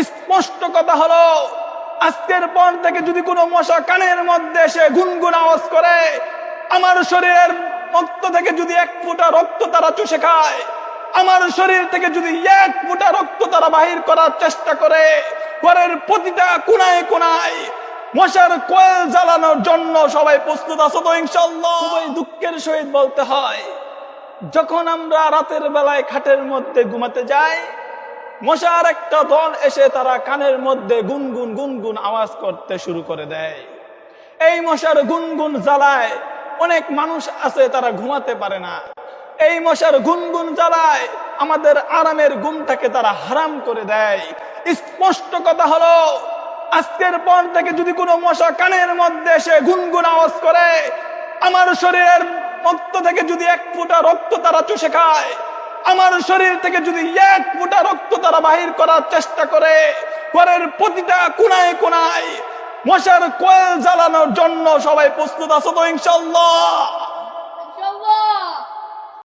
স্পষ্ট কথা হলো, আজকের পর থেকে যদি কোনো মশা কানের মধ্যে এসে গুনগুন আওয়াজ করে, আমার শরীরের রক্ত থেকে যদি এক ফোঁটা রক্ত তারা চুষে খায়, আমার শরীর থেকে যদি এক ফোঁটা রক্ত তারা বাহির করার চেষ্টা করে, ঘরের প্রতিটা কোনায় কোনায় মশার কয়েল জ্বালানোর জন্য সবাই প্রস্তুত আছো তো ইনশাআল্লাহ? খুবই দুঃখের সহিত বলতে হয়, যখন আমরা রাতের বেলায় খাটের মধ্যে ঘুমাতে যাই, মশার একটা দল এসে তারা কানের মধ্যে গুনগুন গুনগুন আওয়াজ করতে শুরু করে দেয়। এই মশার গুনগুন জ্বালায় অনেক মানুষ আছে তারা ঘুমাতে পারে না। এই মশার গুনগুন জ্বালায় আমাদের আরামের ঘুমটাকে তারা হারাম করে দেয়। স্পষ্ট কথা হলো, আজকের পর থেকে যদি কোনো মশা কানের মধ্যে এসে গুনগুন আওয়াজ করে, আমার শরীরের রক্ত থেকে যদি এক ফোঁটা রক্ত তারা চুষে খায়, আমার শরীর থেকে যদি এক ফোঁটা রক্ত তারা বাহির করার চেষ্টা করে, ঘরের প্রতিটা কোনায় কোনায় মশার কয়েল জ্বালানোর জন্য সবাই প্রস্তুত আছো তো ইনশাআল্লাহ?